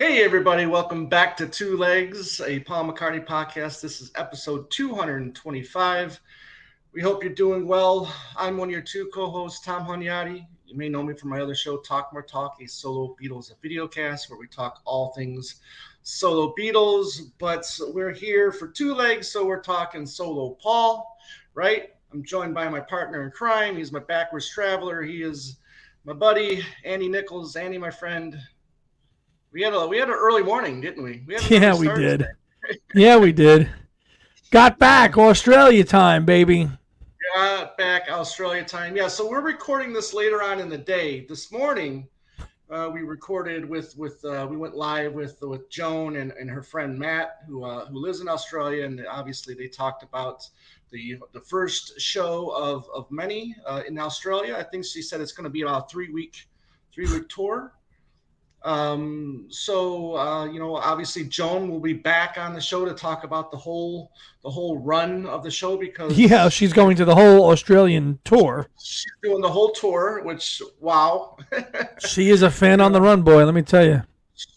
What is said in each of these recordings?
Hey, everybody, welcome back to Two Legs, a Paul McCartney podcast. This is episode 225. We hope you're doing well. I'm one of your two co hosts, Tom Hunyadi. You may know me from my other show, Talk More Talk, a solo Beatles videocast where we talk all things solo Beatles. But we're here for Two Legs, so we're talking solo Paul, right? I'm joined by my partner in crime. He's my backwards traveler. He is my buddy, Andy Nichols. Andy, my friend. We had an early morning, didn't we? We had an Yeah, early we start did. today. Yeah, we did. Got back Australia time, baby. Got back Australia time. Yeah, so we're recording this later on in the day. This morning, we recorded we went live with Joan and her friend Matt, who lives in Australia, and obviously they talked about the first show of many in Australia. I think she said it's going to be about a 3-week tour. Obviously Joan will be back on the show to talk about the whole run of the show because Yeah, she's going to the whole Australian tour. she's doing the whole tour, which wow. She is a fan on the run, boy, let me tell you.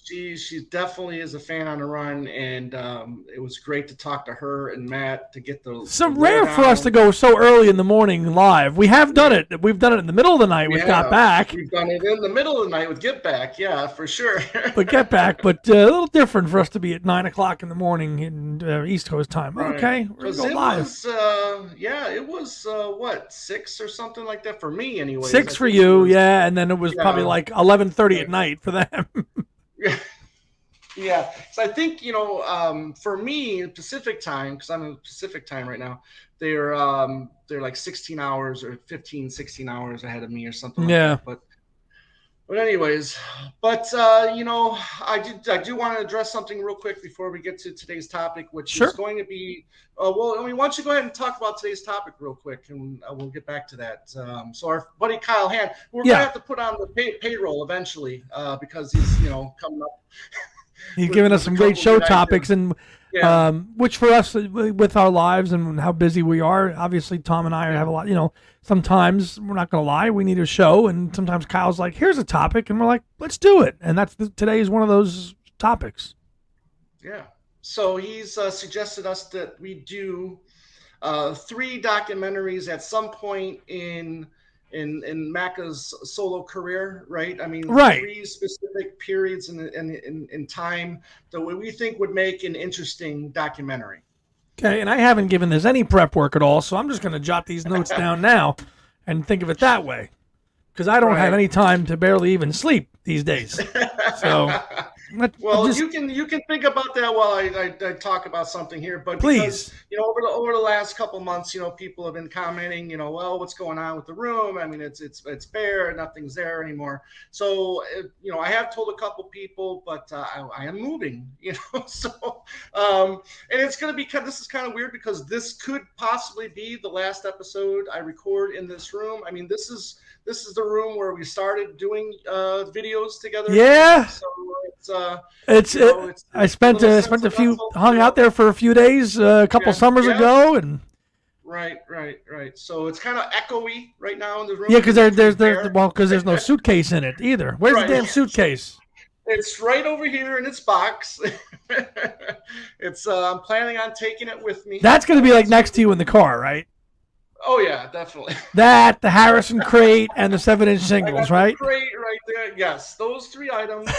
She definitely is a fan on the run, and it was great to talk to her and Matt to get the So rare for us to go so early in the morning live. We have done it. We've done it in the middle of the night with Got Back. We've done it in the middle of the night with Get Back, yeah, for sure. But Get Back, but a little different for us to be at 9 o'clock in the morning in East Coast time. Right. Okay, we're going to go live. It was what, 6 or something like that for me anyway. 6 for you, yeah, and then it was probably like 11:30 at night for them. Yeah, so I think for me Pacific time, because I'm in Pacific time right now, they're like 16 hours or 15, 16 hours ahead of me or something. Yeah. Like that. But anyways, I do want to address something real quick before we get to today's topic, which is going to be why don't you go ahead and talk about today's topic real quick, and we'll get back to that. So our buddy Kyle Hand, we're going to have to put on the payroll eventually because he's coming up. He's given us some great show topics, and which for us, with our lives and how busy we are, obviously Tom and I have a lot. Sometimes we're not going to lie, we need a show, and sometimes Kyle's like, "Here's a topic," and we're like, "Let's do it." And today is one of those topics. Yeah. So he's suggested us that we do 3 documentaries at some point in Macca's solo career, right? I mean, right. 3 specific periods in time that we think would make an interesting documentary. Okay, and I haven't given this any prep work at all, so I'm just going to jot these notes down now and think of it that way, because I don't have any time to barely even sleep these days. So. You can think about that while I talk about something here, but please, because, over the last couple months, people have been commenting, well, what's going on with the room? I mean, it's bare, nothing's there anymore. So, I have told a couple people, but I am moving, so, and it's going to be this is kind of weird because this could possibly be the last episode I record in this room. I mean, this is the room where we started doing videos together. Yeah. So I spent hung out there for a few days a couple summers ago, and right. So it's kind of echoey right now in the room. Yeah, because there's no suitcase in it either. Where's the damn suitcase? It's right over here in its box. It's I'm planning on taking it with me. That's going to be like next to you in the car, right? Oh yeah, definitely. That, the Harrison crate, and the 7-inch singles, right? The crate right there. Yes, those 3 items.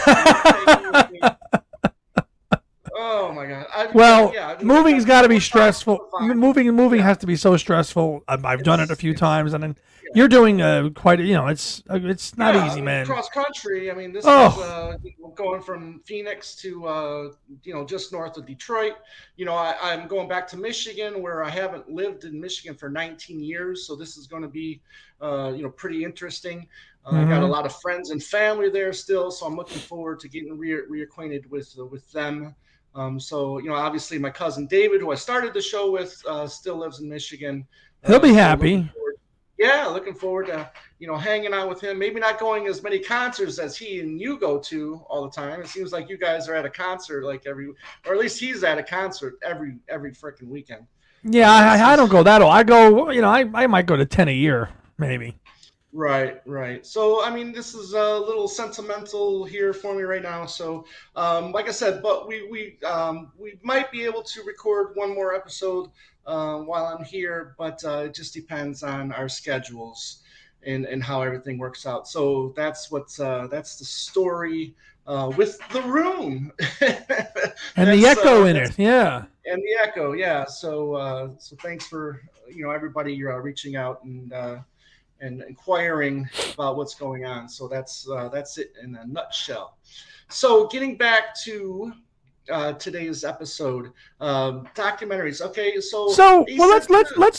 Oh my God. Moving's got to be stressful. Moving has to be so stressful. I've done it a few times, and then you're doing quite. It's not easy, man. Cross country. I mean, this is going from Phoenix to just north of Detroit. I'm going back to Michigan, where I haven't lived in Michigan for 19 years, so this is going to be pretty interesting. I got a lot of friends and family there still, so I'm looking forward to getting reacquainted with them. Obviously my cousin David, who I started the show with, still lives in Michigan. He'll be happy. Looking forward to, hanging out with him. Maybe not going as many concerts as he and you go to all the time. It seems like you guys are at a concert or at least he's at a concert every freaking weekend. Yeah, I don't go that old. I go, I might go to 10 a year, maybe. Right. So, I mean, this is a little sentimental here for me right now. So, like I said, but we might be able to record one more episode while I'm here, but it just depends on our schedules and how everything works out. So that's the story with the room. And the echo in it, yeah. And the echo, yeah. So thanks for everybody reaching out and inquiring about what's going on. So that's it in a nutshell. So getting back to today's episode, documentaries. Okay, so well, let's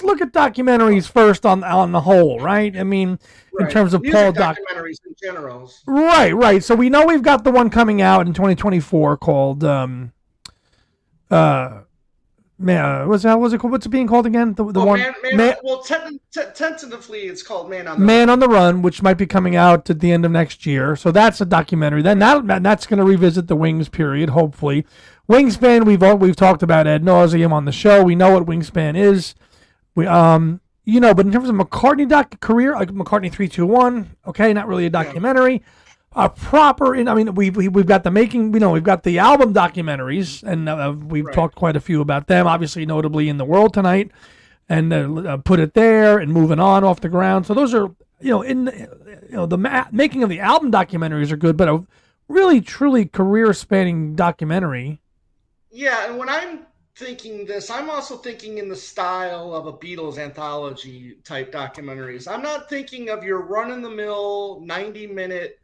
look at documentaries first on the whole, right? I mean, in terms of music documentaries in general. Right. So we know we've got the one coming out in 2024 called Man, what's it called? What's it being called again? The one. Tentatively, it's called Man on the Man Run. on the Run, which might be coming out at the end of next year. So that's a documentary. Then that's going to revisit the Wings period, hopefully. Wingspan, we've talked about ad nauseum on the show. We know what Wingspan is. But in terms of McCartney career, like McCartney 321, okay, not really a documentary. Yeah. We've got the making, we've got the album documentaries, and we've talked quite a few about them, obviously, notably In the World Tonight, and Put It There, and Moving On Off the Ground. So those are, the making of the album documentaries are good, but a really, truly career-spanning documentary. Yeah, and when I'm thinking this, I'm also thinking in the style of a Beatles anthology type documentaries. I'm not thinking of your run-in-the-mill 90-minute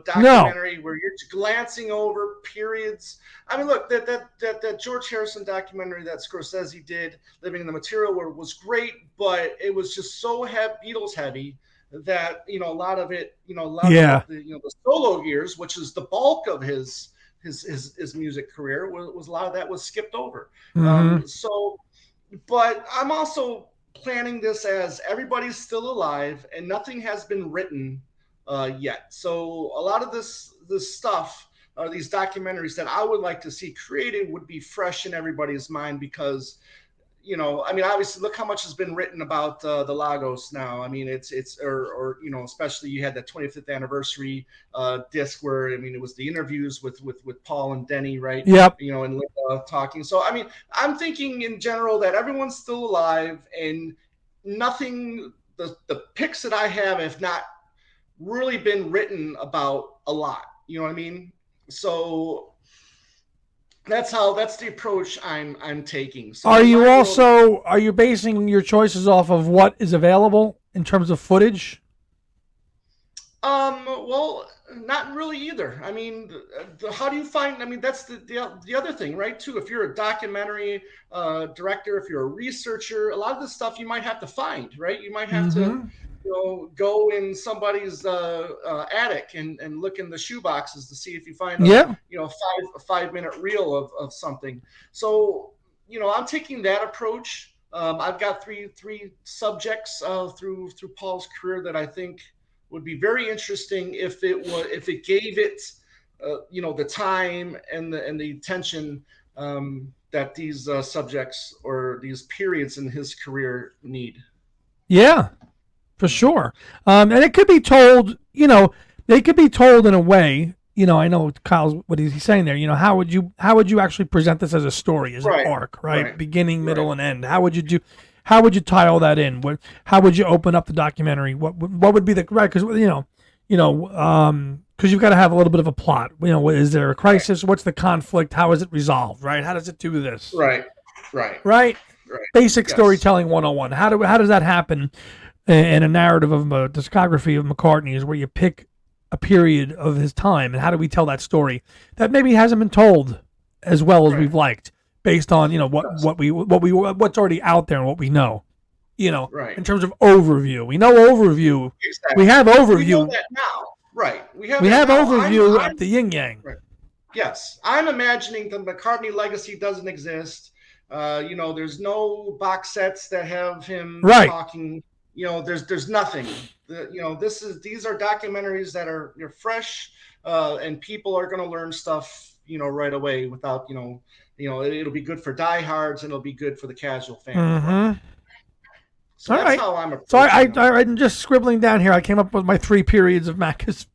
documentary where you're glancing over periods. I mean, look, that George Harrison documentary that Scorsese did, Living in the Material World, was great, but it was just so Beatles heavy that a lot of it, of the solo years, which is the bulk of his music career, was a lot of that was skipped over. Mm-hmm. But I'm also planning this as everybody's still alive and nothing has been written yet. So a lot of this stuff, these documentaries that I would like to see created, would be fresh in everybody's mind because, obviously, look how much has been written about the Lagos now. I mean, it's especially you had that 25th anniversary disc where it was the interviews with Paul and Denny, right? Yep. And Linda talking. So I mean, I'm thinking in general that everyone's still alive and nothing. The picks that I have not really been written about a lot. You know what I mean? So that's the approach I'm taking. So are you basing your choices off of what is available in terms of footage? Well, not really either. I mean, how do you find? I mean, that's the other thing, right? Too, if you're a documentary director, if you're a researcher, a lot of this stuff you might have to find, right? You might have to go in somebody's attic and look in the shoe boxes to see if you find a 5-minute reel of something. So I'm taking that approach. I've got three subjects through Paul's career that I think would be very interesting if it gave it the time and the attention that these subjects or these periods in his career need. Yeah. For sure. And it could be told, they could be told in a way, I know Kyle's, what is he saying there? How would you actually present this as a story, as an arc, right? Beginning, middle, and end. How would you tie all that in? How would you open up the documentary? What would be the, right? Because, because you've got to have a little bit of a plot. Is there a crisis? What's the conflict? How is it resolved, right? How does it do this? Right. Basic storytelling 101. How does that happen? And a narrative of a discography of McCartney is where you pick a period of his time, and how do we tell that story that maybe hasn't been told as well as we've liked, based on what's already out there and what we know. In terms of overview, we know overview. Exactly. We have overview. We know that now, right? We have overview at the yin yang. Right. Yes, I'm imagining the McCartney legacy doesn't exist. There's no box sets that have him talking. There's nothing. These are documentaries that are fresh, and people are going to learn stuff, right away without, it'll be good for diehards and it'll be good for the casual fan. Mm-hmm. So All that's right. how I'm approaching So them. I'm just scribbling down here. I came up with my 3 periods of Macus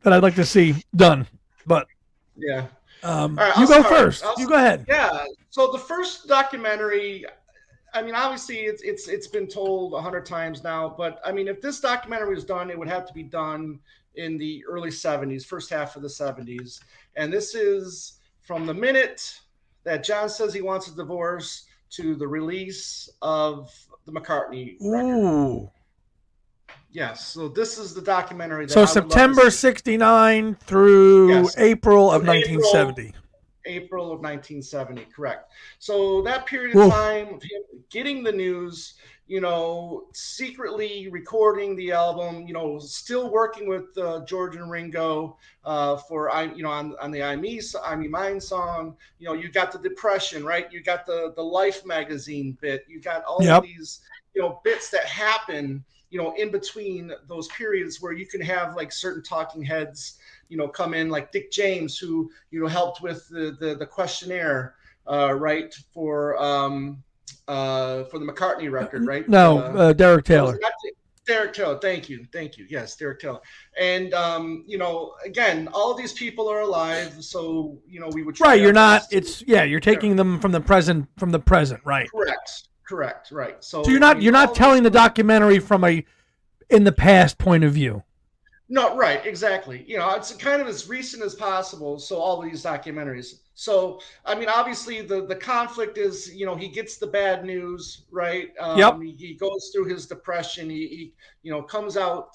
that I'd like to see done. But Yeah. All right, you I'll go start. first. You go ahead. Yeah. So the first documentary, I mean, obviously it's been told 100 times now, but I mean, if this documentary was done, it would have to be done in the early 70s, first half of the 70s. And this is from the minute that John says he wants a divorce to the release of the McCartney record. Ooh. Yes. So this is the documentary that So I would love to September see. 69 through Yes. April of Through 1970. April of 1970, correct. So that period of Oof. time of him getting the news, secretly recording the album, still working with George and Ringo for on the I Me Mine song. You got the Depression, right? You got the Life magazine bit. You got all of these bits that happen in between those periods where you can have like certain talking heads come in, like Dick James, who helped with the questionnaire, right, for the McCartney record, right? No, Derek Taylor. Derek Taylor, thank you. Yes, Derek Taylor. And again, all of these people are alive, so we would try. Right, you're not. You're taking them from the present, right? Correct, right. So you're not telling the documentary from in the past point of view. No, right, exactly. It's kind of as recent as possible. So all these documentaries. So I mean, obviously the conflict is, he gets the bad news, right? He goes through his depression. He comes out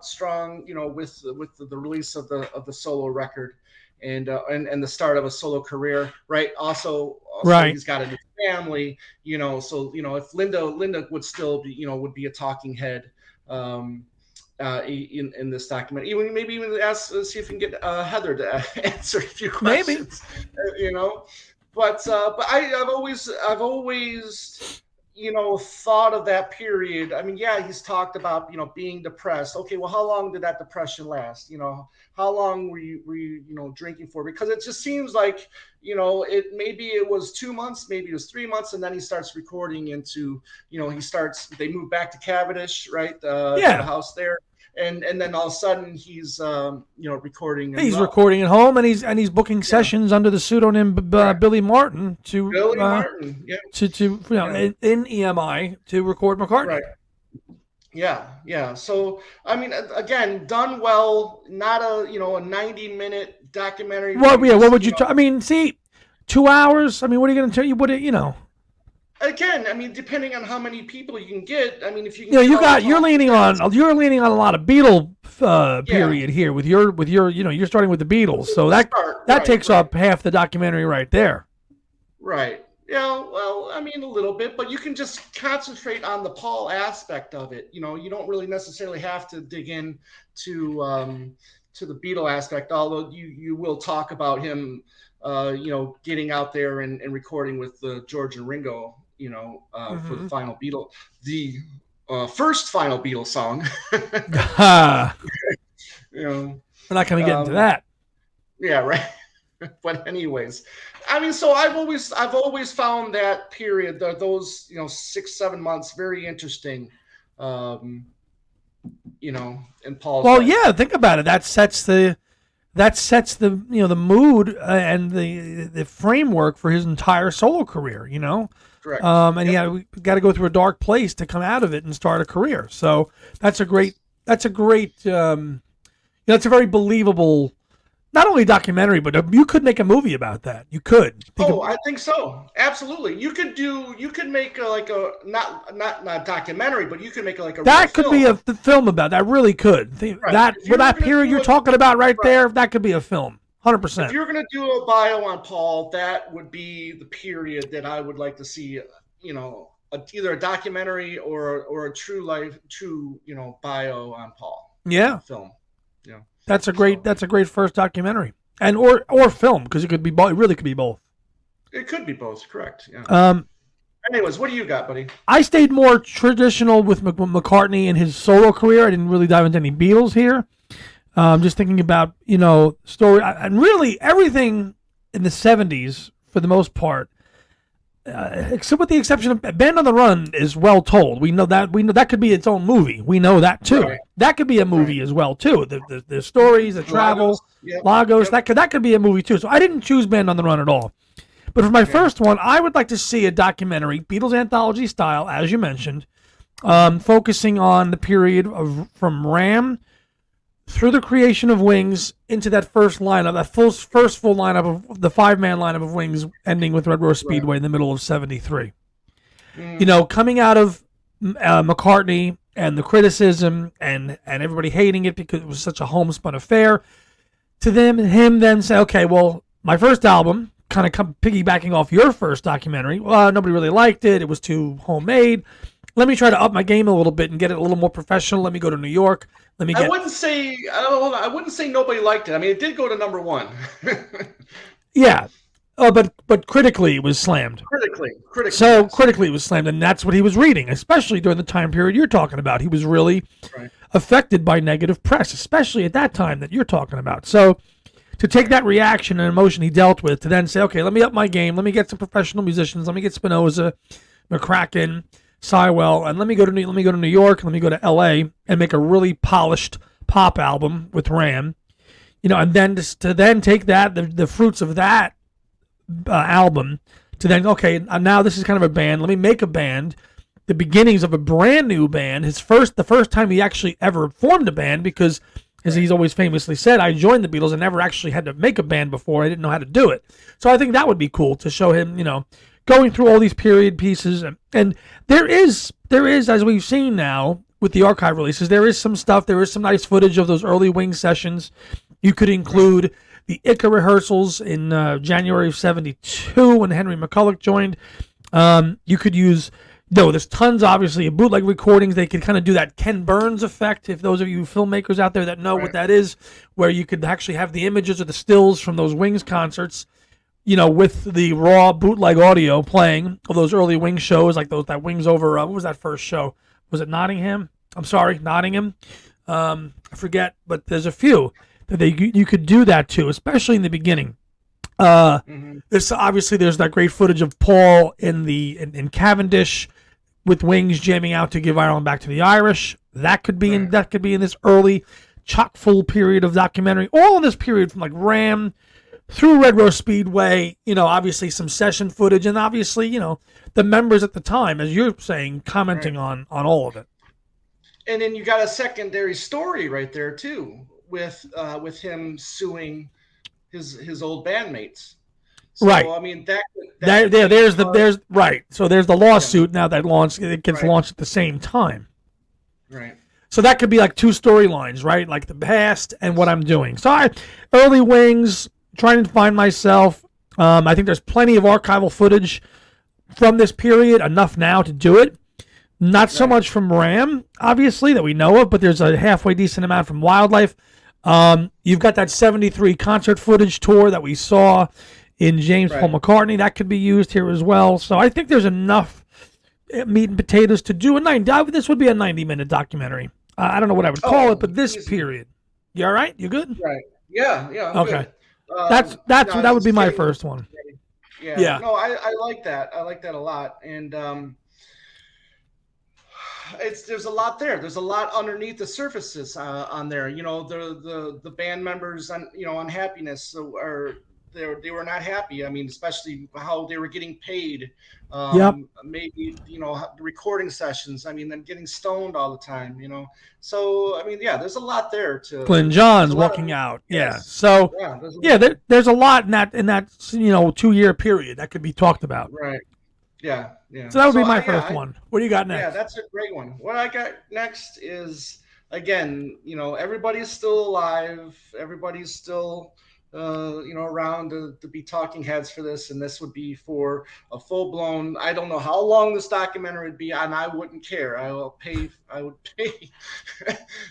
strong, with the release of the solo record, and the start of a solo career, right? Also right. He's got a new family, So if Linda would still be, would be a talking head. In this document, maybe even see if we can get Heather to answer a few questions. Maybe. But I've always thought of that period. I mean, yeah, he's talked about being depressed. Okay, well, how long did that depression last? How long were you drinking for? Because it just seems like maybe it was 2 months, maybe it was 3 months, and then he starts recording into they move back to Cavendish, right? To the house there. And then all of a sudden he's recording. He's recording at home, and he's booking sessions under the pseudonym Billy Martin in EMI to record McCartney. Right. Yeah. So I mean, again, done well. Not a 90-minute documentary. What would you? I mean, see, 2 hours. I mean, what are you going to tell you? Again, I mean, depending on how many people you can get. I mean, if you can you're leaning on a lot of Beatle period here with your you're starting with the Beatles, so that takes up half the documentary right there. Right. Yeah. Well, I mean, a little bit, but you can just concentrate on the Paul aspect of it. You don't really necessarily have to dig in to the Beatle aspect, although you will talk about him, getting out there and recording with George and Ringo. For the final first final Beatles song. We're not going to get into that. Yeah, right. But anyways, I mean, so I've always found that period, those 6-7 months, very interesting. In Paul's life. Yeah, think about it. That sets the the mood and the framework for his entire solo career. Correct. And we got to go through a dark place to come out of it and start a career. So that's a great. That's a very believable, not only documentary, but you could make a movie about that. You could. I think so. Absolutely. You could make not documentary, but you could make a that could be a film about that. Really could. Right. That period you're talking about right there, that could be a film. 100%. If you're going to do a bio on Paul, that would be the period that I would like to see, either a documentary or a true bio on Paul. Yeah. Film. Yeah. That's a great first documentary. And or film, because it could be both. It really could be both. It could be both, correct. Yeah. Anyways, what do you got, buddy? I stayed more traditional with McCartney in his solo career. I didn't really dive into any Beatles here. Just thinking about, story and really everything in the 70s for the most part. except with the exception of Band on the Run is well told. We know that could be its own movie. We know that too. Right. That could be a movie as well too. The stories, the travel, Lagos. Yep. That could be a movie too. So I didn't choose Band on the Run at all. But for my first one, I would like to see a documentary, Beatles Anthology style, as you mentioned, focusing on the period from Ram through the creation of Wings into that first lineup, that first full lineup of the 5-man lineup of Wings, ending with Red Rose Speedway in the middle of '73. Coming out of McCartney and the criticism and everybody hating it because it was such a homespun affair, to him then say, okay, well, my first album, kind of piggybacking off your first documentary, well, nobody really liked it. It was too homemade. Let me try to up my game a little bit and get it a little more professional. Let me go to New York. I wouldn't say nobody liked it. I mean, it did go to number 1. Yeah. But critically it was slammed. Critically it was slammed, and that's what he was reading, especially during the time period you're talking about. He was really affected by negative press, especially at that time that you're talking about. So to take that reaction and emotion he dealt with, to then say, okay, let me up my game, let me get some professional musicians, let me get Spinoza, McCracken, Sywell, and let me go to New York, let me go to LA and make a really polished pop album with Ram, and then to then take that the fruits of that album to then, okay, now this is kind of a band. Let me make a band, the beginnings of a brand new band. The first time he actually ever formed a band, because as he's always famously said, I joined the Beatles and never actually had to make a band before. I didn't know how to do it. So I think that would be cool to show him, going through all these period pieces. And there is, as we've seen now with the archive releases, there is some stuff, there is some nice footage of those early Wing sessions. You could include the ICA rehearsals in January of '72 when Henry McCulloch joined. You could use, there's tons, obviously, of bootleg recordings. They could kind of do that Ken Burns effect, if those of you filmmakers out there that know what that is, where you could actually have the images or the stills from those Wings concerts, with the raw bootleg audio playing of those early Wings shows, like that Wings over, what was that first show? Was it Nottingham? I'm sorry, Nottingham. I forget, but there's a few that you could do that too, especially in the beginning. There's that great footage of Paul in Cavendish with Wings jamming out to Give Ireland Back to the Irish. That could be in this early chock full period of documentary. All in this period from like Ram through Red Rose Speedway, obviously some session footage, and obviously, the members at the time, as you're saying, commenting on all of it. And then you got a secondary story right there too, with him suing his old bandmates. So, right. I mean there's right. So there's the lawsuit now that gets launched at the same time. Right. So that could be like two storylines, right? Like the past and what I'm doing. So early Wings, trying to find myself. I think there's plenty of archival footage from this period, enough now to do it. Not so much from Ram, obviously, that we know of, but there's a halfway decent amount from Wildlife. You've got that '73 concert footage tour that we saw in James Paul McCartney. That could be used here as well. So I think there's enough meat and potatoes to do this would be a 90-minute documentary. I don't know what I would call it, but this period. You all right? You good? Right. Yeah. I'm okay. Good. That would be my first one. Yeah. No, I like that. I like that a lot. And there's a lot there. There's a lot underneath the surfaces on there. The band members' unhappiness, or they were not happy. I mean, especially how they were getting paid. Maybe the recording sessions. I mean, them getting stoned all the time. So I mean, there's a lot there to. Glyn Johns walking out. Yeah. So there's a lot in that 2-year period that could be talked about. Right. Yeah. So that would be my first one. What do you got next? Yeah, that's a great one. What I got next is, again, everybody's still alive. Everybody's still, around to be talking heads for this. And this would be for a full-blown, I don't know how long this documentary would be, and I wouldn't care. I would pay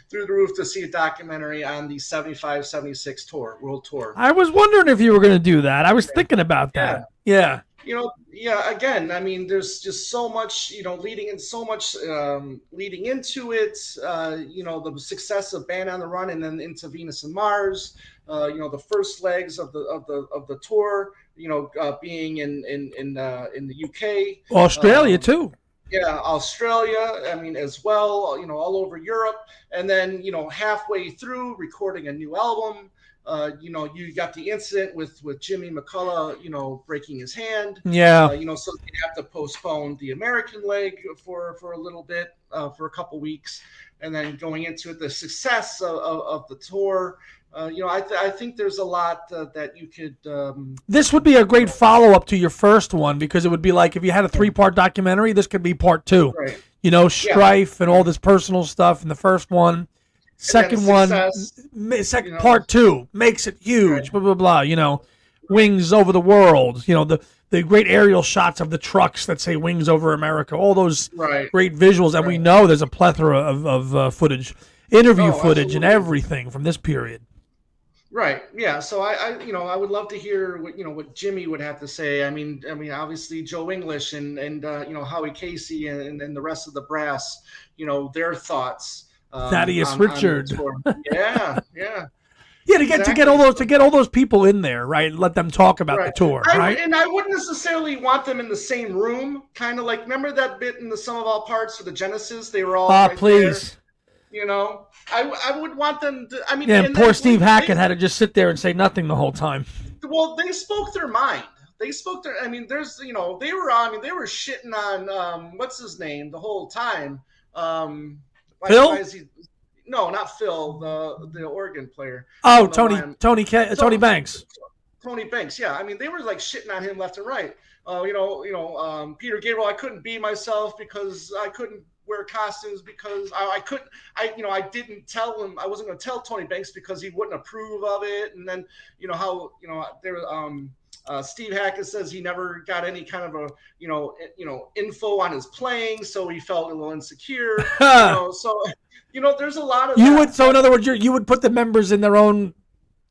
through the roof to see a documentary on the 75-76 world tour. I was wondering if you were going to do that. I was thinking about that. Yeah. Yeah, again, I mean, there's just so much, leading into it. The success of Band on the Run and then into Venus and Mars. The first legs of the tour. Being in the UK, Australia too. yeah, Australia, I mean, as well, all over Europe. And then, halfway through recording a new album, you got the incident with Jimmy McCullough, breaking his hand. Yeah. So they have to postpone the American leg for a little bit, for a couple weeks. And then going into the success of the tour, I think there's a lot that you could. This would be a great follow up to your first one, because it would be like if you had a 3-part documentary, this could be part 2. Right. Strife and all this personal stuff in the first one. Second one, part 2 makes it huge. Right. Blah blah blah. Wings over the world. The great aerial shots of the trucks that say "Wings over America." All those great visuals, and we know there's a plethora of footage, interview footage, and everything from this period. Right. Yeah. So I would love to hear what Jimmy would have to say. I mean, obviously Joe English and Howie Casey and the rest of the brass, their thoughts. Thaddeus Richard. Yeah. Yeah. Yeah, to get all those people in there, right? Let them talk about the tour, right? And I wouldn't necessarily want them in the same room. Kind of like, remember that bit in the Sum of All Parts for the Genesis? They were all please. There. I would want them to. I mean, and poor Steve Hackett had to just sit there and say nothing the whole time. Well, they spoke their mind. I mean, they were shitting on what's his name the whole time. Phil? Why is he? No, not Phil, the organ player. Oh, Tony Banks. Tony Banks, yeah. I mean, they were like shitting on him left and right. Peter Gabriel, I couldn't be myself because I couldn't wear costumes because I didn't tell him. I wasn't going to tell Tony Banks because he wouldn't approve of it. And then, Steve Hackett says he never got any kind of a, info on his playing, so he felt a little insecure. There's a lot of So in other words, you would put the members in their own,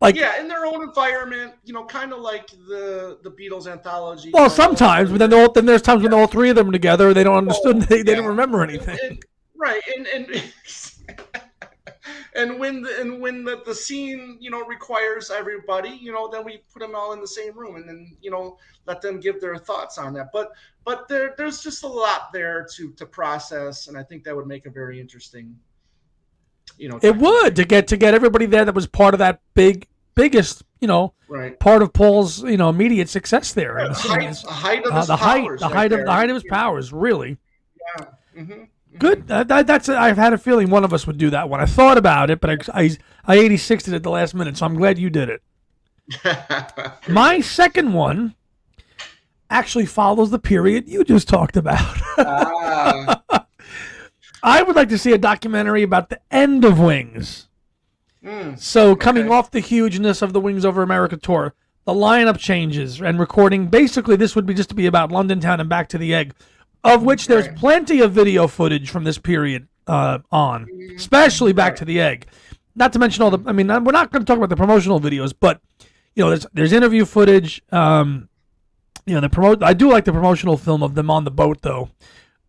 in their own environment, kind of like the Beatles Anthology. Well, sometimes, but then there's times when all 3 of them together, they don't understand, they don't remember anything. Right, and when the scene requires everybody, then we put them all in the same room and then let them give their thoughts on that. But there's just a lot there to process, and I think that would make a very interesting. It would to get everybody there that was part of that biggest part of Paul's immediate success there. Right. The height of his powers, really. Yeah. Mm-hmm. Good. I've had a feeling one of us would do that one. I thought about it, but I 86'd it at the last minute, so I'm glad you did it. My second one actually follows the period you just talked about. I would like to see a documentary about the end of Wings. So coming off the hugeness of the Wings Over America tour, the lineup changes and recording. Basically, this would be just to be about London Town and Back to the Egg, of which there's plenty of video footage from this period especially Back to the Egg. Not to mention all the. I mean, we're not going to talk about the promotional videos, but there's interview footage. I do like the promotional film of them on the boat though.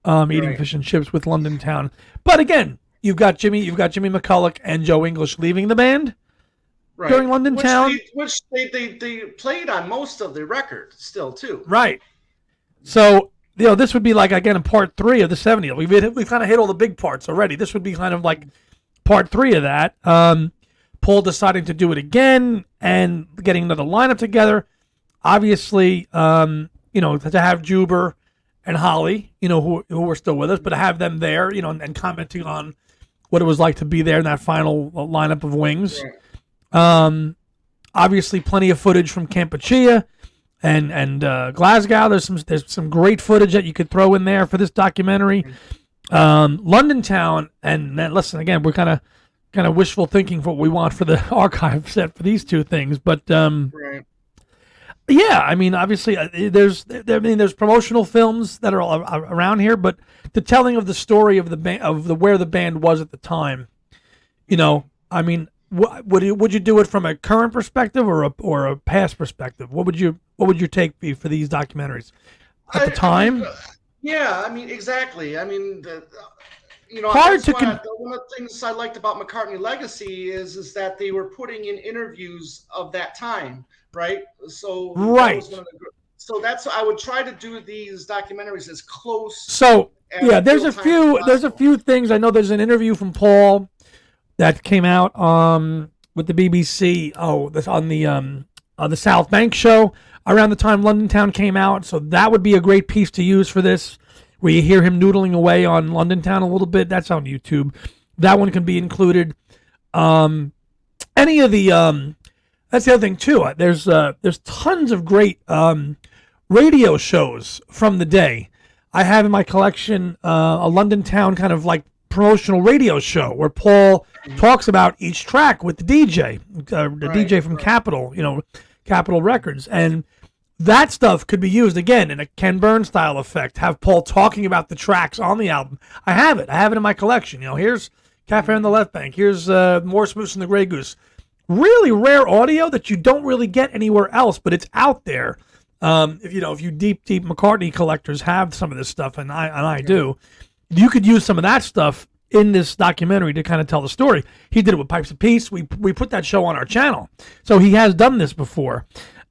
Eating fish and chips with London Town. But again, you've got Jimmy McCullough and Joe English leaving the band during London Town. Which they played on most of the record still too. Right. So, this would be like, again, in part 3 of the 70s. We've kind of hit all the big parts already. This would be kind of like part 3 of that. Paul deciding to do it again and getting another lineup together. Obviously, to have Juber and Holly, who were still with us, but to have them there, and commenting on what it was like to be there in that final lineup of Wings. Obviously, plenty of footage from Kampuchea and Glasgow. There's some great footage that you could throw in there for this documentary. London Town, and then listen again, we're kind of wishful thinking for what we want for the archive set for these 2 things, but yeah, I mean, obviously, there's promotional films that are all around here, but the telling of the story of the band, where the band was at the time, I mean, would you do it from a current perspective or a past perspective? What would your take be for these documentaries at the time? Exactly. Hard That's to why one of the things I liked about McCartney Legacy is that they were putting in interviews of that time, right? So that was one of the. So that's I would try to do these documentaries as close. So as there's a few things. I know there's an interview from Paul that came out with the BBC. Oh, this on the South Bank show around the time London Town came out. So that would be a great piece to use for this, where you hear him noodling away on London Town a little bit. That's on YouTube. That one can be included. Any of the that's the other thing too. There's tons of great radio shows from the day. I have in my collection a London Town kind of like promotional radio show where Paul talks about each track with the DJ, DJ from Capitol, Capitol Records, and that stuff could be used again in a Ken Burns style effect. Have Paul talking about the tracks on the album. I have it in my collection. Here's Cafe on the Left Bank. Here's Morse Moose and the Grey Goose. Really rare audio that you don't really get anywhere else, but it's out there. If you deep McCartney collectors have some of this stuff, and I do, you could use some of that stuff in this documentary to kind of tell the story. He did it with Pipes of Peace. We put that show on our channel, so he has done this before.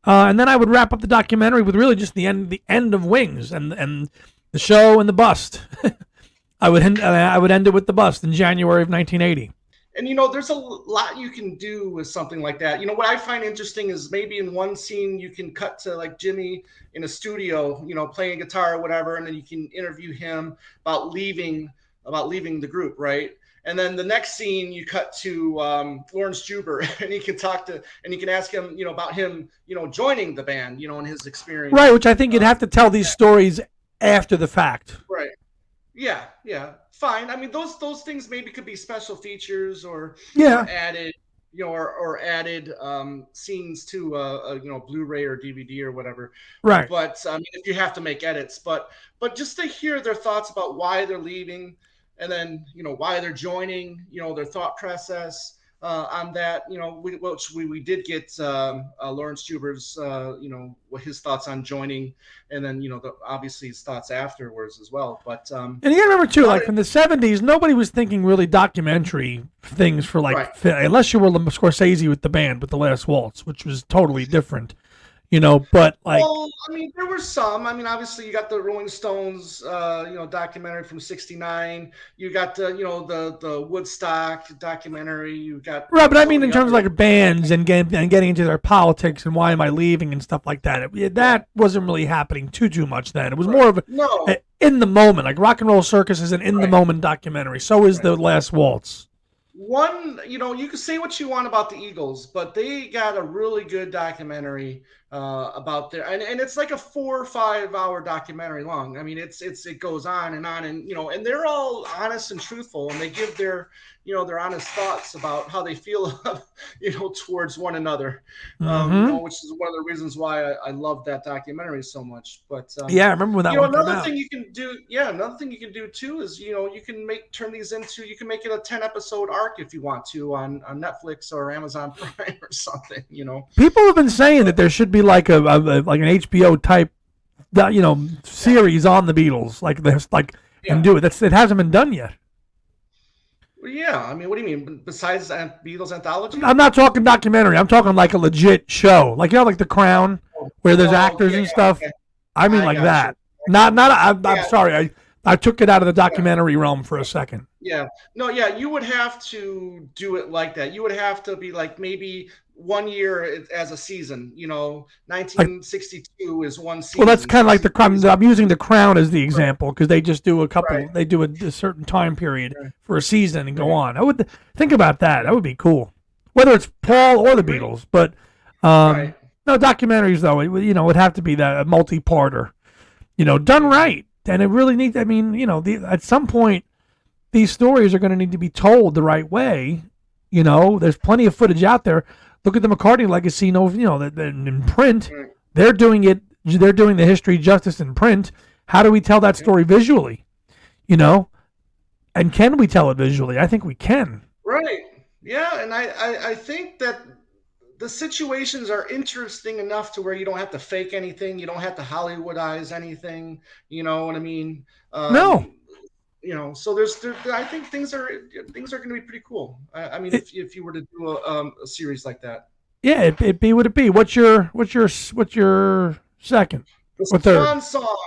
And then I would wrap up the documentary with really just the end of Wings and the show and the bust. I would end it with the bust in January of 1980. And there's a lot you can do with something like that. What I find interesting is maybe in one scene you can cut to like Jimmy in a studio, playing guitar or whatever, and then you can interview him about leaving the group, right? And then the next scene you cut to Lawrence Juber, and you can ask him, about him, joining the band, and his experience. Right, which I think you'd have to tell these stories after the fact. Right. Yeah. Fine. Those things maybe could be special features or added, or added scenes to a Blu-ray or DVD or whatever. Right. But if you have to make edits, but just to hear their thoughts about why they're leaving, and then why they're joining, their thought process on that, we did get Lawrence Juber's his thoughts on joining, and then obviously his thoughts afterwards as well. But and you gotta remember too, like from the 70s, nobody was thinking really documentary things for unless you were Scorsese with the band with The Last Waltz, which was totally different. But like, well, there were some. Obviously, you got the Rolling Stones, documentary from '69. You got the Woodstock documentary. You got right, but in terms of like bands and getting into their politics and why am I leaving and stuff like that. That wasn't really happening too much then. It was more of a in the moment. Like Rock and Roll Circus is an in the moment documentary. So is The Last Waltz. One, you can say what you want about the Eagles, but they got a really good documentary about their, and it's like a 4 or 5 hour documentary long. It goes on, and and they're all honest and truthful, and they give their honest thoughts about how they feel, towards one another, which is one of the reasons why I love that documentary so much. But I remember when that one came out. Another thing you can do too is you can make it a 10 episode arc if you want to on Netflix or Amazon Prime or something. People have been saying that there should be like an HBO type series on the Beatles, and do it. It hasn't been done yet. Well, yeah, what do you mean? Besides Beatles Anthology? I'm not talking documentary. I'm talking like a legit show, like like The Crown, where there's actors and stuff. Okay. Like that. You. I'm sorry. I took it out of the documentary realm for a second. Yeah. No, yeah, you would have to do it like that. You would have to be like maybe 1 year as a season. 1962 is one season. Well, that's kind of like The Crown. I'm using The Crown as the example because they just do a couple. Right. They do a certain time period for a season and go on. I would think about that. That would be cool. Whether it's Paul or the Beatles, but no documentaries though. It would have to be that a multi-parter. Done right, and it really needs. At some point, these stories are going to need to be told the right way. There's plenty of footage out there. Look at the McCartney legacy. In print, they're doing it. They're doing the history justice in print. How do we tell that story visually? And can we tell it visually? I think we can. Right. Yeah, and I think that the situations are interesting enough to where you don't have to fake anything, you don't have to Hollywoodize anything. You know what I mean? No, Um, so I think things are going to be pretty cool. I mean, it, if you were to do a series like that. yeah, it be what it be. What's your second The or third? Swan song,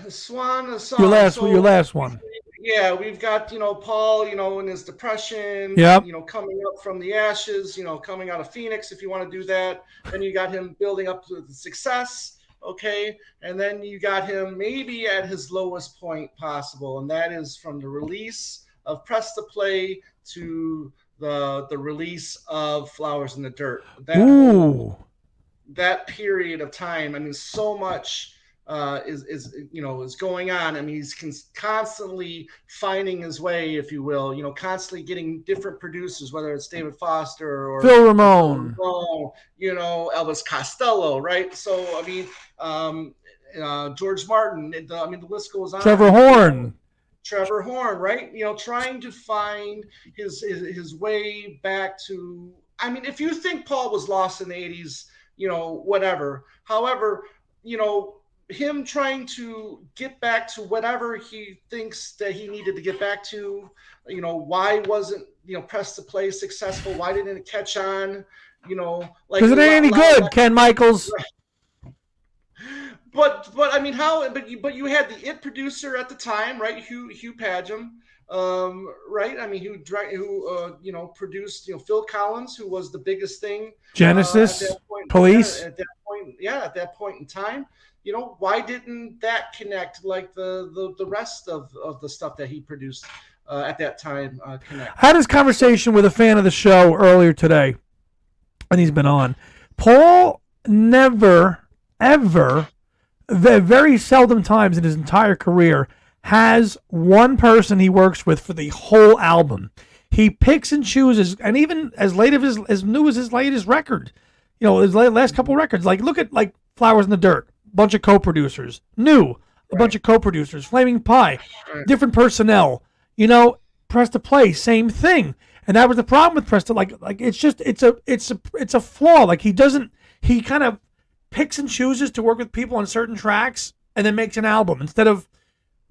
the Swan Your song. last your So last one. yeah, we've got Paul, in his depression, Yep. coming up from the ashes, coming out of Phoenix. If you want to do that, then you got him building up to the success. Okay, and then you got him maybe at his lowest point possible, and that is from the release of Press to Play to the release of Flowers in the Dirt. Ooh. That period of time. I mean, so much is going on. I mean, he's constantly finding his way, if you will. Constantly getting different producers, whether it's David Foster Phil or Phil Ramone. Ramone, Elvis Costello, right? So I mean, George Martin. I mean, the list goes Trevor on. Horn. Trevor Horn, right? Trying to find his way back to. I mean, if you think Paul was lost in the '80s, whatever. However, him trying to get back to whatever he thinks that he needed to get back to. Why wasn't Press to Play successful? Why didn't it catch on? Like Because it ain't any good, Ken Michaels. But I mean, how? But you had the producer at the time, right? Hugh Padgham, right? I mean, who produced Phil Collins, who was the biggest thing at Genesis. that point. Yeah, Police. at that point in time. Why didn't that connect like the rest of the stuff that he produced at that time connect? I had this conversation with a fan of the show earlier today, and he's been on. Paul never, ever, very seldom times in his entire career has one person he works with for the whole album. He picks and chooses, and even as late as new as his latest record, his last couple records. Like look at like Flowers in the Dirt, bunch of co-producers. New, a bunch of co-producers. Flaming Pie, different personnel. Press to Play, same thing. And that was the problem with Press to like it's a flaw. Like he kind of picks and chooses to work with people on certain tracks and then makes an album instead of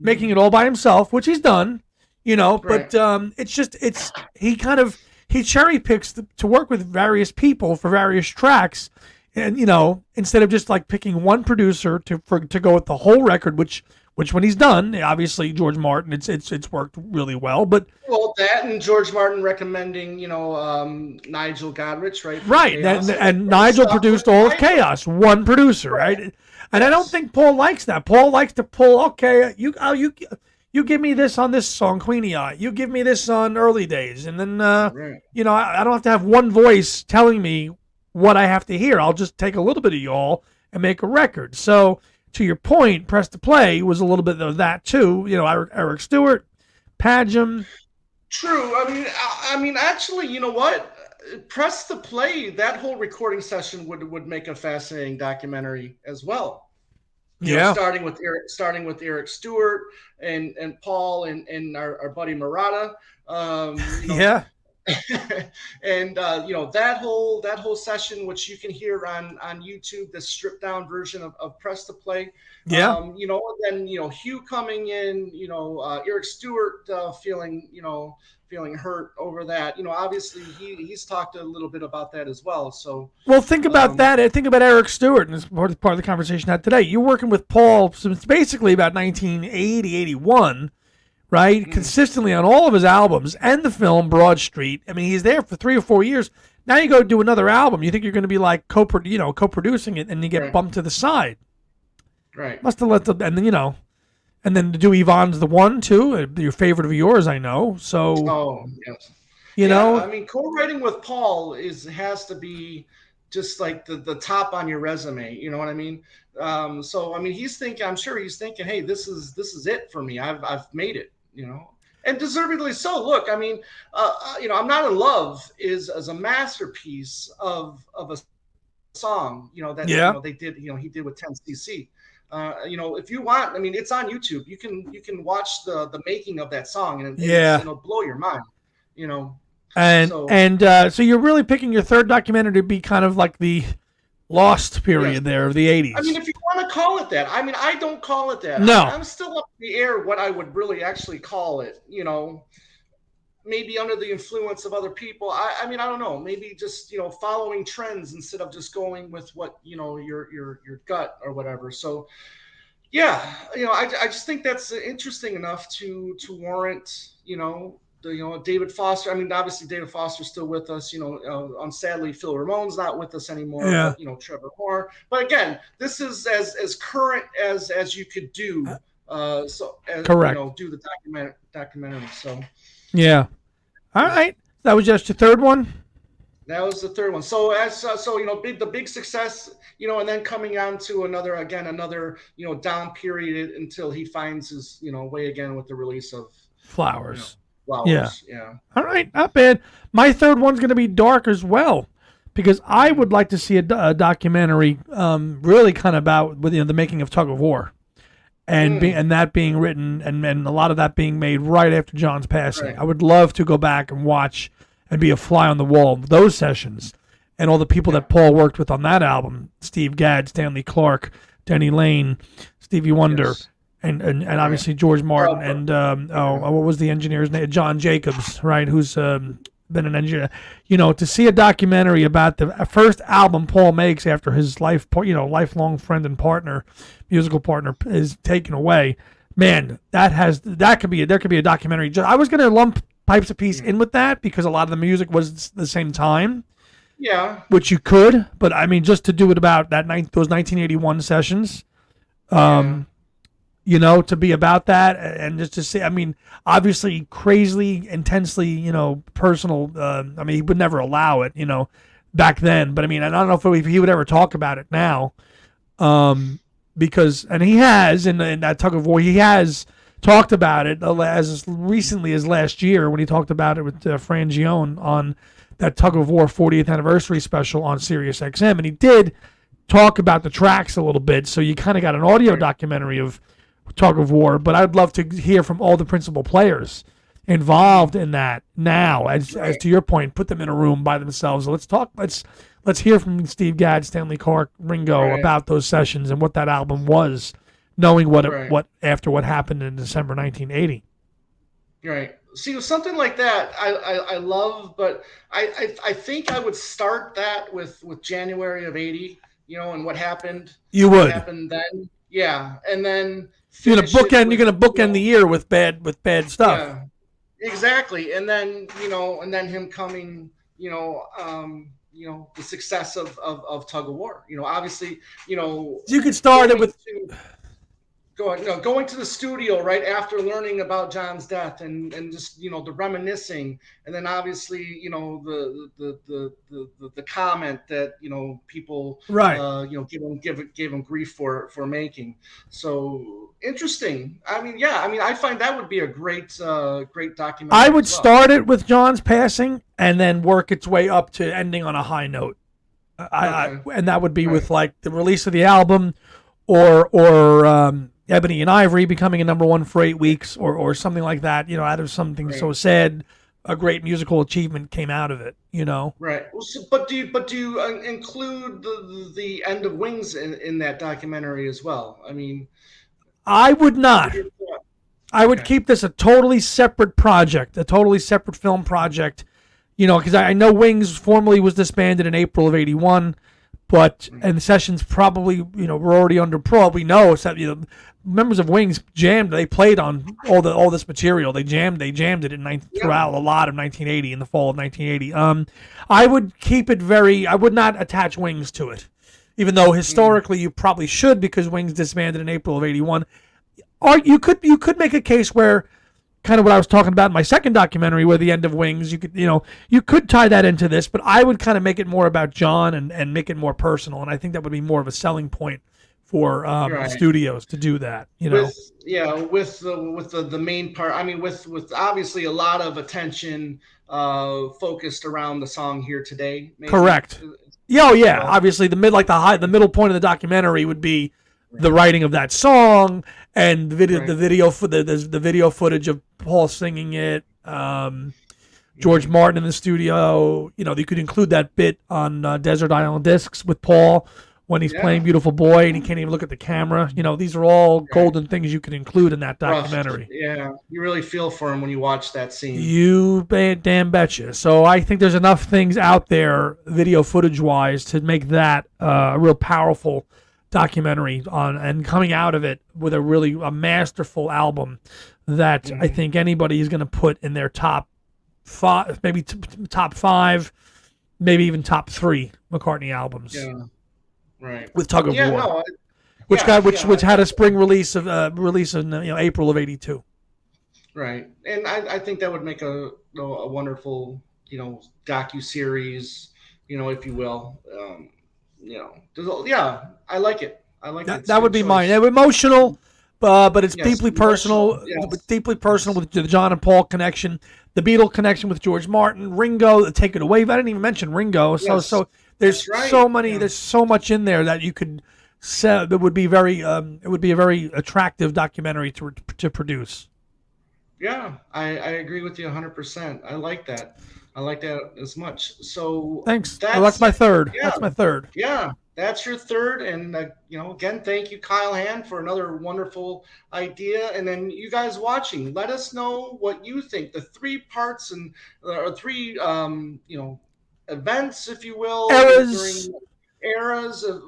making it all by himself, which he's done, but he cherry picks to work with various people for various tracks, and instead of just like picking one producer to go with the whole record, which when he's done, obviously George Martin, it's worked really well, but that and George Martin recommending Nigel Godrich, right? Right, and Nigel produced all of Chaos, one producer, right? And I don't think Paul likes that. Paul likes to pull. Okay, you give me this on this song, Queenie Eye. You give me this on Early Days, and then I don't have to have one voice telling me what I have to hear. I'll just take a little bit of y'all and make a record. So to your point, Press to Play was a little bit of that too. Eric Stewart, Padgham. True. I mean, actually, you know what? Press to Play. That whole recording session would make a fascinating documentary as well. Starting with Eric Stewart and Paul and our buddy Murata. Yeah. And that whole session, which you can hear on YouTube, the stripped down version of Press to Play. Yeah. Then Hugh coming in, Eric Stewart feeling hurt over that. Obviously he's talked a little bit about that as well. So well, think about that. Think about Eric Stewart, and it's part of the conversation had today. You're working with Paul since basically about 1980, 81. Right? Consistently on all of his albums and the film Broad Street. I mean, he's there for 3 or 4 years. Now you go do another album. You think you're going to be like co-producing it, and you get bumped to the side. Right. Must have let and then to do Yvonne's the One too, your favorite of yours, I know. So. Oh yes. I mean, co-writing with Paul has to be just like the top on your resume. You know what I mean? So I mean, I'm sure he's thinking, hey, this is it for me. I've made it. And deservedly so. Look, I mean, I'm Not in Love is a masterpiece of a song. They did. He did with 10cc. If you want, I mean, it's on YouTube. You can watch the making of that song, and it'll blow your mind. So you're really picking your third documentary to be kind of like the lost period there of the 80s. I mean, if you want to call it that. I mean, I don't call it that. No. I'm still up in the air what I would really actually call it, maybe under the influence of other people. I mean, I don't know. Maybe just following trends instead of just going with what your gut or whatever. So yeah, I just think that's interesting enough to warrant David Foster. I mean, obviously David Foster's still with us. Sadly Phil Ramone's not with us anymore. Yeah. But Trevor Moore. But again, this is as current as you could do. Correct. Do the documentary. So yeah. All right. That was just your third one. That was the third one. So the big success, and then coming on to another down period until he finds his way again with the release of Flowers. Yeah. All right, not bad. My third one's going to be dark as well, because I would like to see a documentary, really kind of about the making of Tug of War, and that being written and a lot of that being made right after John's passing. Right. I would love to go back and watch and be a fly on the wall of those sessions, and all the people that Paul worked with on that album: Steve Gadd, Stanley Clarke, Denny Lane, Stevie Wonder. Yes. And obviously George Martin and what was the engineer's name? John Jacobs, right? Who's been an engineer. To see a documentary about the first album Paul makes after his lifelong friend and partner, musical partner, is taken away. Man, there could be a documentary. I was going to lump Pipes of Peace in with that because a lot of the music was the same time. Yeah. Which you could, but I mean, just to do it about those 1981 sessions. To be about that and just to say, I mean, obviously crazily, intensely, personal. I mean, he would never allow it, back then. But I mean, I don't know if he would ever talk about it now, because, and he has in that Tug of War, he has talked about it as recently as last year when he talked about it with Fran Gione on that Tug of War 40th anniversary special on Sirius XM, and he did talk about the tracks a little bit. So you kind of got an audio documentary of Tug of War, but I'd love to hear from all the principal players involved in that now. As to your point, put them in a room by themselves. Let's hear from Steve Gadd, Stanley Clarke, Ringo about those sessions and what that album was, knowing what after what happened in December 1980. Right. See, something like that I love, but I think I would start that with January of 80, and what happened. You would. What happened then. Yeah, and then you're gonna bookend the year with bad stuff. Yeah, exactly. And then him coming, the success of Tug of War. Obviously, you could start it with. Going to the studio right after learning about John's death and just the reminiscing, and then obviously the comment that people gave him grief for making. So interesting. I mean, I find that would be a great documentary. I would start it with John's passing and then work its way up to ending on a high note. And that would be with like the release of the album or Ebony and Ivory becoming a number one for 8 weeks or something like that, out of something so sad, a great musical achievement came out of it, Right. Well, but do you include the end of Wings in that documentary as well? I mean, I would not. I would keep this a totally separate project, a totally separate film project, because I know Wings formally was disbanded in April of 81. But and the sessions probably were already under pro. We know members of Wings jammed. They played on all this material. They jammed it throughout a lot of 1980 in the fall of 1980. I would keep it I would not attach Wings to it, even though historically you probably should because Wings disbanded in April of 81. Or you could make a case where, kind of what I was talking about in my second documentary, where the end of Wings, you could tie that into this, but I would kind of make it more about John and make it more personal, and I think that would be more of a selling point for studios to do that. With the main part. I mean, with obviously a lot of attention focused around the song Here Today. Maybe. Correct. Yeah. Obviously, the middle point of the documentary would be the writing of that song and the video footage of Paul singing it. George Martin in the studio. You know, you could include that bit on Desert Island Discs with Paul when he's playing Beautiful Boy and he can't even look at the camera. You know, these are all golden things you can include in that documentary. Yeah, you really feel for him when you watch that scene. You damn betcha. So I think there's enough things out there, video footage-wise, to make that a real powerful documentary on, and coming out of it with a masterful album that I think anybody is going to put in their top five, maybe top five, maybe even top three McCartney albums. Yeah. Right. With Tug of War, which had a spring release in April of '82. Right, and I think that would make a wonderful docu-series, if you will. I like it. I like it. That would be mine. Emotional, but it's deeply personal. Yes. Deeply personal with the John and Paul connection, the Beatle connection with George Martin, Ringo. Take it away. I didn't even mention Ringo. Yes. So there's so many. Yeah. There's so much in there that you could say that would be very. It would be a very attractive documentary to produce. Yeah, I agree with you 100%. I like that. I like that as much. So thanks. That's my third. Yeah. That's my third. Yeah, that's your third. And again, thank you, Kyle Hand, for another wonderful idea. And then you guys watching, let us know what you think. The three parts or three events, if you will, during eras of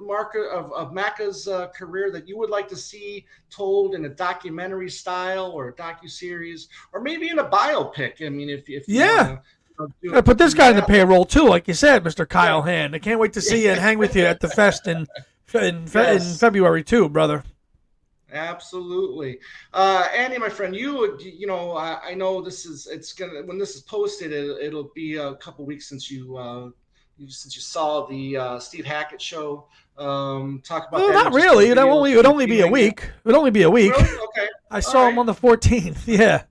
Macca's career that you would like to see told in a documentary style or a docu-series, or maybe in a biopic. I mean, if you wanna, put this guy in the payroll too, like you said, Mr. Kyle Hand. I can't wait to see you and hang with you at the fest in February too, brother. Absolutely. Andy, my friend, I know when this is posted, it'll be a couple weeks since you saw the Steve Hackett show. Talk about that. Not really. It would only be a week. It would only be a week. Really? Okay. I saw him on the 14th. Yeah.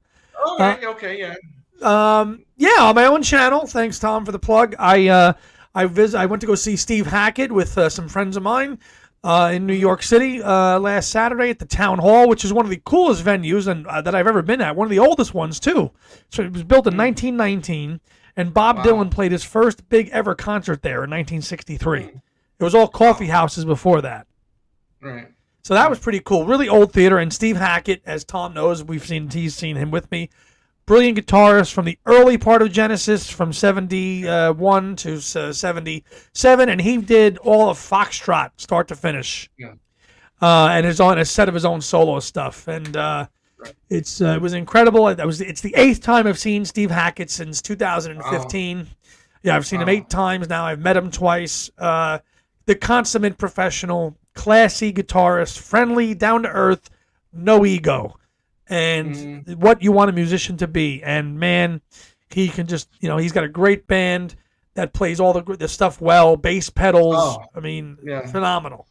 Okay. Yeah. On my own channel. Thanks, Tom, for the plug. I went to go see Steve Hackett with some friends of mine in New York City last Saturday at the Town Hall, which is one of the coolest venues that I've ever been at. One of the oldest ones too. So it was built in 1919. And Bob Dylan played his first big ever concert there in 1963. It was all coffee houses before that. Right. So that was pretty cool. Really old theater. And Steve Hackett, as Tom knows, he's seen him with me. Brilliant guitarist from the early part of Genesis, from 71 to 77. And he did all of Foxtrot, start to finish. Yeah. And a set of his own solo stuff. And it was incredible. It's the 8th time I've seen Steve Hackett since 2015. Oh. Yeah, I've seen him 8 times now. I've met him twice. The consummate professional, classy guitarist, friendly, down to earth, no ego, and what you want a musician to be. And man, he can just he's got a great band that plays all the stuff well. Bass pedals. Oh. I mean, phenomenal.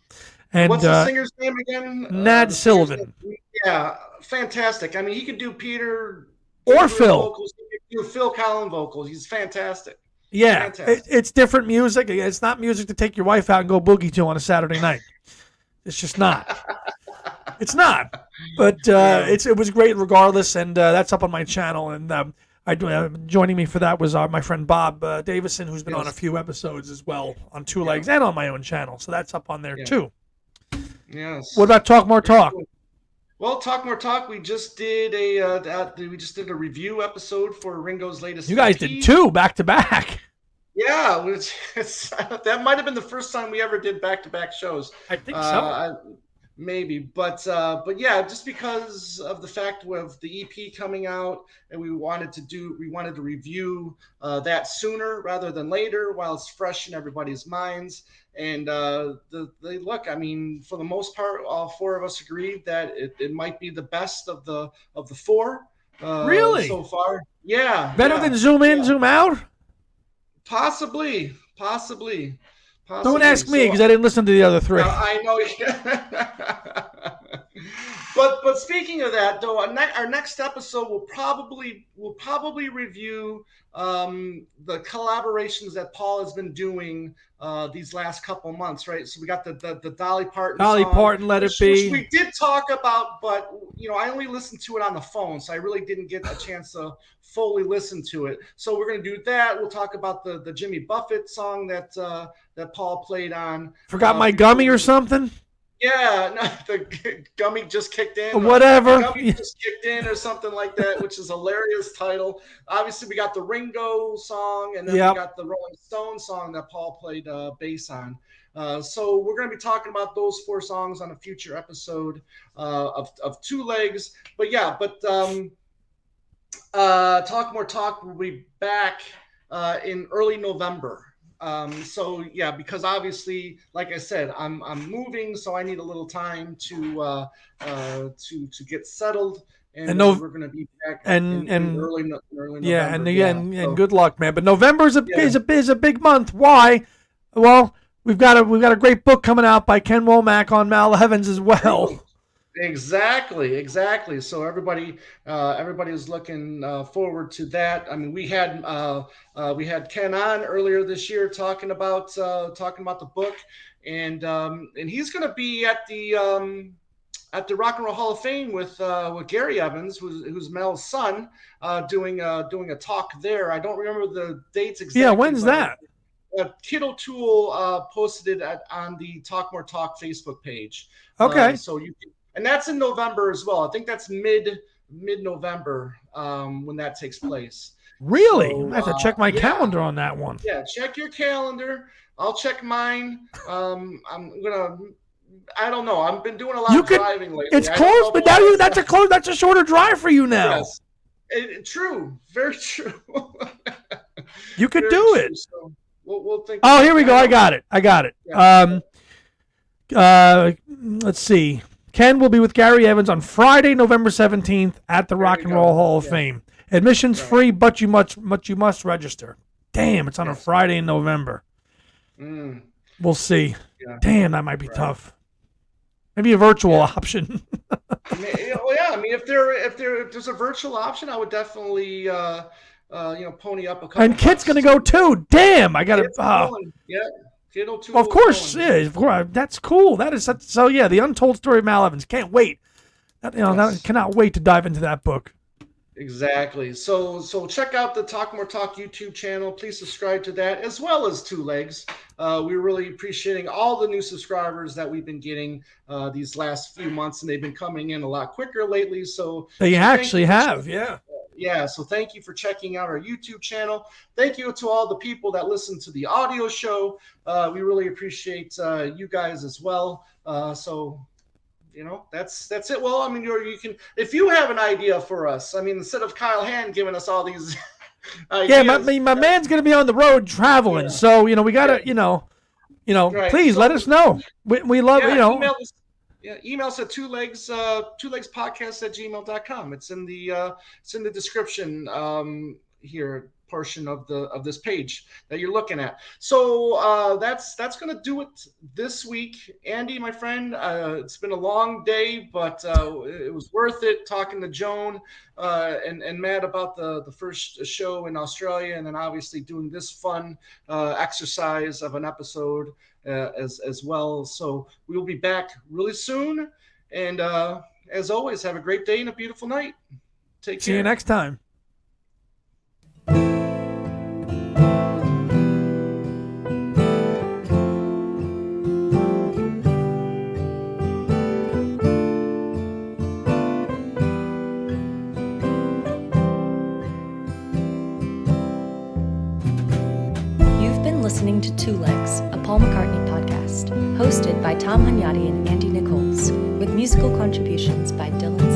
And what's the singer's name again? Nad Sullivan. Yeah, fantastic. I mean, he could do Peter or Phil. Vocals. He could do Phil Collins vocals. He's fantastic. Yeah, it's different music. It's not music to take your wife out and go boogie to on a Saturday night. It's just not. It's not. But it was great regardless, and that's up on my channel. And joining me for that was my friend Bob Davison, who's been on a few episodes as well on Two Legs and on my own channel. So that's up on there too. Yes. What about Talk More Talk? Well, Talk More Talk. We just did a review episode for Ringo's latest. You guys did 2 back to back. Yeah, that might have been the first time we ever did back to back shows. I think so. Maybe, but yeah, just because of the fact of the EP coming out, and we wanted to review that sooner rather than later, while it's fresh in everybody's minds. And look, I mean, for the most part, all 4 of us agreed that it might be the best of the 4. Really? So far, yeah. Better than Zoom In, Zoom Out? Possibly. Don't ask me because I didn't listen to the other 3. I know. But speaking of that, though, our next episode will probably review the collaborations that Paul has been doing these last couple months, right? So we got the Dolly Parton Dolly song, Parton, Let It which Be. we did talk about, but I only listened to it on the phone, so I really didn't get a chance to fully listen to it. So we're gonna do that. We'll talk about the Jimmy Buffett song that Paul played on. Forgot my gummy or something. Yeah, no, the gummy just kicked in. Whatever. Gummy just kicked in or something like that, which is a hilarious title. Obviously, we got the Ringo song, and then we got the Rolling Stone song that Paul played bass on. So we're going to be talking about those 4 songs on a future episode of Two Legs. But yeah, Talk More Talk will be back in early November. So yeah, because obviously, like I said, I'm moving, so I need a little time to get settled, and we're gonna be back in early November. Yeah, and good luck, man. But November is a big month. Why? Well, we've got a great book coming out by Ken Womack on Mal Evans as well. Exactly. So everybody is looking forward to that. I mean, we had Ken on earlier this year talking about the book, and he's going to be at the Rock and Roll Hall of Fame with Gary Evans, who's Mel's son, doing a talk there. I don't remember the dates exactly. Yeah, when's that? Kid O'Toole posted it on the Talk More Talk Facebook page. Okay. So you can. And that's in November as well. I think that's mid-November when that takes place. Really? So, I have to check my calendar on that one. Yeah, check your calendar. I'll check mine. I don't know. I've been doing a lot of driving lately. It's close, but now that's a shorter drive for you now. Yes. True. Very true. You could do it. So we'll think. Oh, here we go. I got it. Yeah. Let's see. Ken will be with Gary Evans on Friday, November 17th at the Rock and Roll Hall of Fame. Admission's free, but you must register. Damn, it's on a Friday in November. We'll see. Yeah. Damn, that might be tough. Maybe a virtual option. Yeah, I mean, if there's a virtual option, I would definitely pony up a couple. And Kit's gonna go too. Damn, I gotta. Yeah. Of course, that's cool. That is so. Yeah, the untold story of Mal Evans. Can't wait. Cannot wait to dive into that book. Exactly. So check out the Talk More Talk YouTube channel. Please subscribe to that as well as Two Legs. We're really appreciating all the new subscribers that we've been getting these last few months, and they've been coming in a lot quicker lately. So they actually have, yeah. Yeah, so thank you for checking out our YouTube channel. Thank you to all the people that listen to the audio show. We really appreciate you guys as well. So, that's it. Well, I mean, you can, if you have an idea for us, I mean, instead of Kyle Hand giving us all these ideas. Yeah, my man's going to be on the road traveling. Yeah. So, we got to, right. Please let us know. We love, Email us at twolegspodcast@gmail.com. It's in the description here portion of this page that you're looking at. So that's going to do it this week. Andy, my friend, it's been a long day, but it was worth it talking to Joan and Matt about the first show in Australia, and then obviously doing this fun exercise of an episode as well. So we will be back really soon, and as always, have a great day and a beautiful night. Take care. See you next time. Listening to Two Legs, a Paul McCartney podcast, hosted by Tom Hunyadi and Andy Nichols, with musical contributions by Dylan